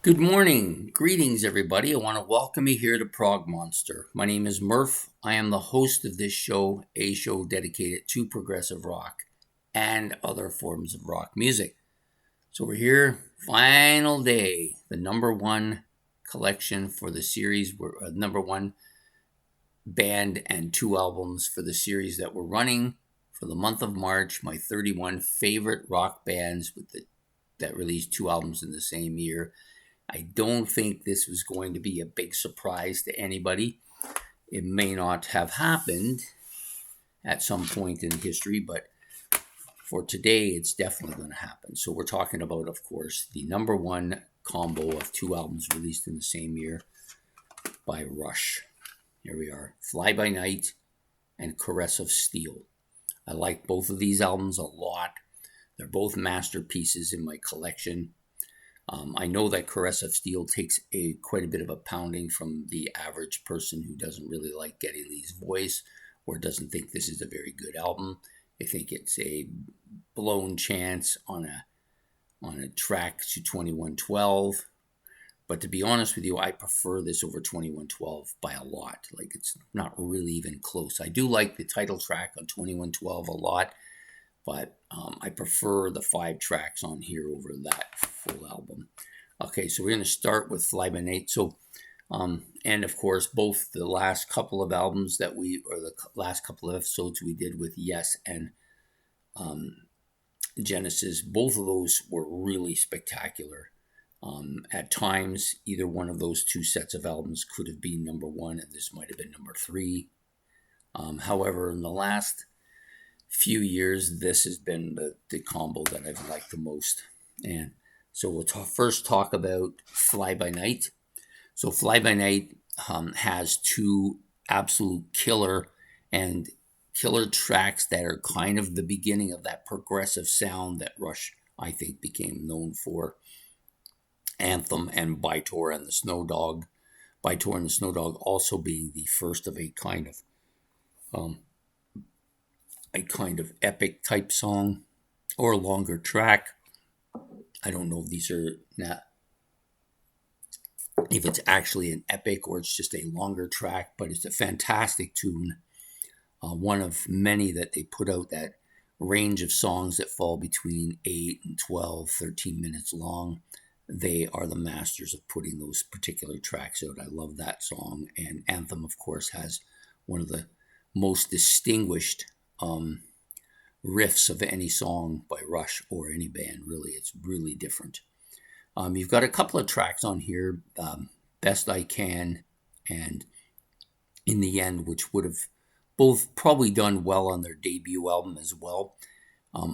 Good morning. Greetings, everybody. I want to welcome you here to Prog Monster. My name is Murph. I am the host of this show, a show dedicated to progressive rock and other forms of rock music. So we're here, final day, the number one collection for the series. We're number one band and two albums for the series that we're running for the month of March. My 31 favorite rock bands that released two albums in the same year. I don't think this was going to be a big surprise to anybody. It may not have happened at some point in history, but for today, it's definitely going to happen. So we're talking about, of course, the number one combo of two albums released in the same year by Rush. Here we are, Fly By Night and Caress of Steel. I like both of these albums a lot. They're both masterpieces in my collection. I know that Caress of Steel takes quite a bit of a pounding from the average person who doesn't really like Geddy Lee's voice or doesn't think this is a very good album. They think it's a blown chance on a track to 2112. But to be honest with you, I prefer this over 2112 by a lot. Like, it's not really even close. I do like the title track on 2112 a lot, but I prefer the 5 tracks on here over that full album. Okay, so we're going to start with Fly By Night. So, and of course, both the last couple of albums the last couple of episodes we did with Yes and Genesis, both of those were really spectacular. At times, either one of those two sets of albums could have been number one, and this might have been number 3. However, in the last few years, this has been the combo that I've liked the most. And so we'll first talk about Fly By Night. So Fly By Night has two absolute killer tracks that are kind of the beginning of that progressive sound that Rush, I think, became known for. Anthem and By-Tor and the Snow Dog. By-Tor and the Snow Dog also being the first of a kind of epic type song or longer track. I don't know if these are not, if it's actually an epic or it's just a longer track, but it's a fantastic tune. One of many that they put out, that range of songs that fall between 8 and 12, 13 minutes long. They are the masters of putting those particular tracks out. I love that song. And Anthem, of course, has one of the most distinguished riffs of any song by Rush or any band, really. It's really different. You've got a couple of tracks on here, Best I Can and In the End, which would have both probably done well on their debut album as well.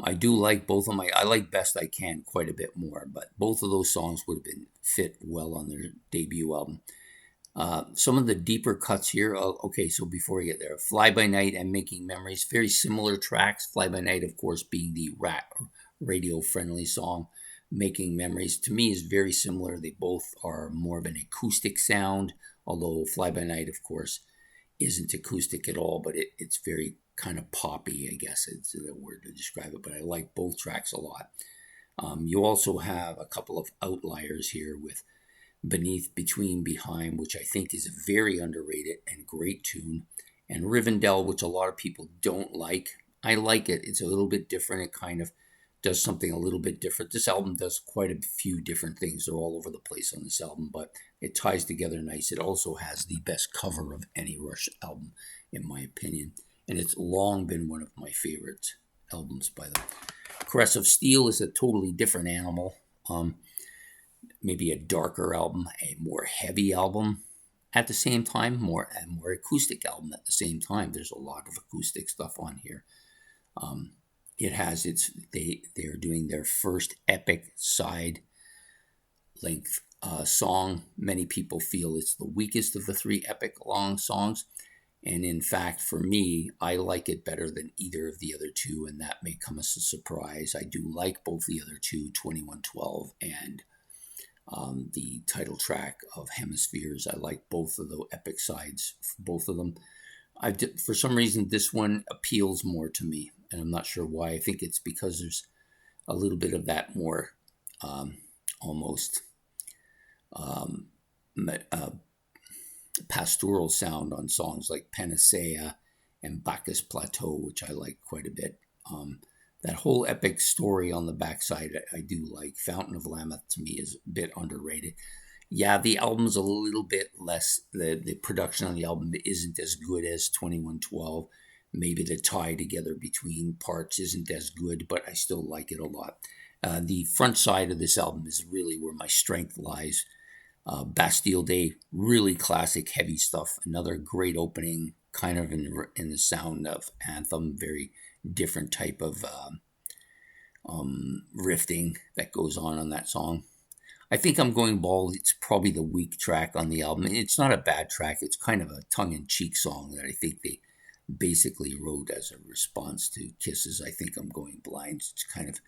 I do like both of them. I like Best I Can quite a bit more, but both of those songs would have been fit well on their debut album. Some of the deeper cuts here. Okay, so before we get there, Fly By Night and Making Memories, very similar tracks. Fly By Night, of course, being the radio-friendly song. Making Memories, to me, is very similar. They both are more of an acoustic sound, although Fly By Night, of course, isn't acoustic at all, but it's very kind of poppy, I guess it's the word to describe it, but I like both tracks a lot. You also have a couple of outliers here with Beneath, Between, Behind, which I think is a very underrated and great tune, and Rivendell, which a lot of people don't like. I like it. It's a little bit different. It kind of does something a little bit different. This album does quite a few different things. They're all over the place on this album, but it ties together nice. It also has the best cover of any Rush album, in my opinion, and it's long been one of my favorite albums by them. Caress of Steel is a totally different animal. Maybe a darker album, a more heavy album at the same time, a more acoustic album at the same time. There's a lot of acoustic stuff on here. It has they're doing their first epic side length song. Many people feel it's the weakest of the 3 epic long songs. And in fact, for me, I like it better than either of the other two, and that may come as a surprise. I do like both the other two, 2112 and the title track of Hemispheres. I like both of the epic sides, both of them. For some reason, this one appeals more to me, and I'm not sure why. I think it's because there's a little bit of that more almost pastoral sound on songs like Panacea and Bacchus Plateau, which I like quite a bit. That whole epic story on the backside, I do like. Fountain of Lameth to me is a bit underrated. Yeah, the album's a little bit less, the production on the album isn't as good as 2112. Maybe the tie together between parts isn't as good, but I still like it a lot. The front side of this album is really where my strength lies. Bastille Day, really classic heavy stuff. Another great opening, kind of in the sound of Anthem, very different type of riffing that goes on that song. I think I'm Going Bald. It's probably the weak track on the album. It's not a bad track. It's kind of a tongue-in-cheek song that I think they basically wrote as a response to Kiss's I Think I'm Going Blind, to kind of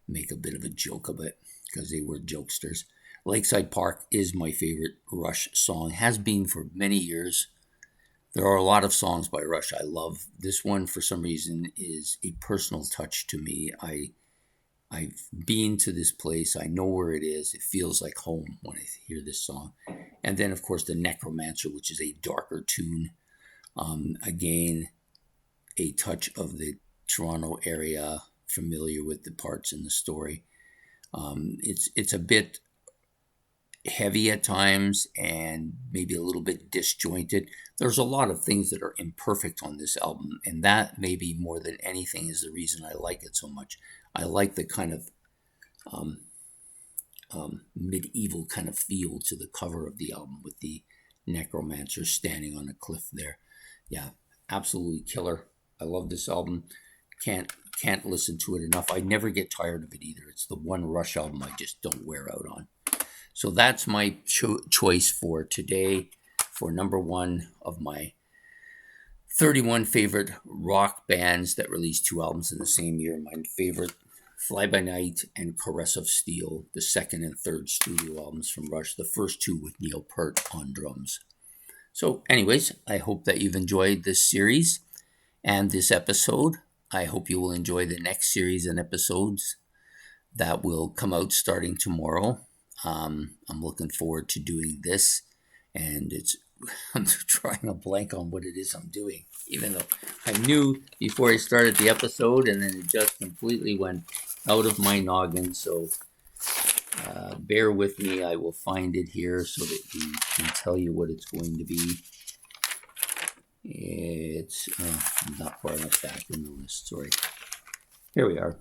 make a bit of a joke of it because they were jokesters. Lakeside Park is my favorite Rush song, has been for many years. There are a lot of songs by Rush I love. This one, for some reason, is a personal touch to me. I've been to this place. I know where it is. It feels like home when I hear this song. And then, of course, the Necromancer, which is a darker tune. Again, a touch of the Toronto area, familiar with the parts in the story. It's a bit heavy at times and maybe a little bit disjointed. There's a lot of things that are imperfect on this album, and that maybe more than anything is the reason I like it so much. I like the kind of medieval kind of feel to the cover of the album with the Necromancer standing on a cliff there. Yeah, absolutely killer. I love this album. Can't listen to it enough. I never get tired of it either. It's the one Rush album I just don't wear out on. So that's my choice for today for number one of my 31 favorite rock bands that released 2 albums in the same year. My favorite, Fly By Night and Caress of Steel, the second and third studio albums from Rush, the first 2 with Neil Peart on drums. So anyways, I hope that you've enjoyed this series and this episode. I hope you will enjoy the next series and episodes that will come out starting tomorrow. I'm looking forward to doing this, and I'm trying a blank on what it is I'm doing, even though I knew before I started the episode, and then it just completely went out of my noggin. So bear with me. I will find it here so that we can tell you what it's going to be. It's not far enough back in the list. Sorry. Here we are.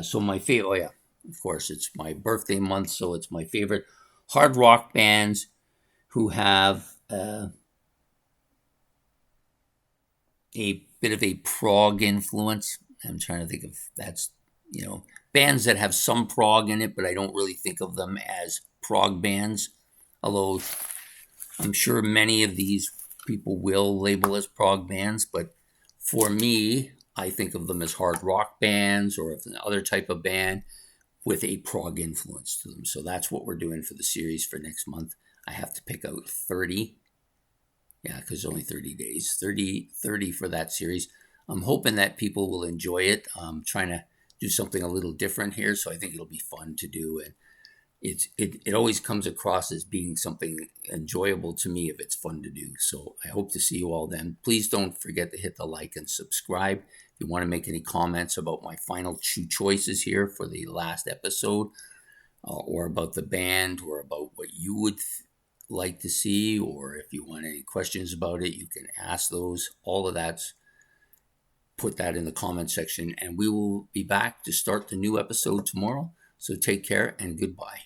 So my favorite. Oh yeah. Of course, it's my birthday month, so it's my favorite hard rock bands who have a bit of a prog influence. I'm trying to think of bands that have some prog in it, but I don't really think of them as prog bands. Although I'm sure many of these people will label as prog bands, but for me, I think of them as hard rock bands or another type of band with a prog influence to them. So that's what we're doing for the series for next month. I have to pick out 30. Yeah, because only 30 days. 30 for that series. I'm hoping that people will enjoy it. I'm trying to do something a little different here, so I think it'll be fun to do. And it always comes across as being something enjoyable to me if it's fun to do. So I hope to see you all then. Please don't forget to hit the like and subscribe. If you want to make any comments about my final 2 choices here for the last episode, or about the band, or about what you would like to see, or if you want any questions about it, you can ask those. All of that's put that in the comment section, and we will be back to start the new episode tomorrow. So take care and goodbye.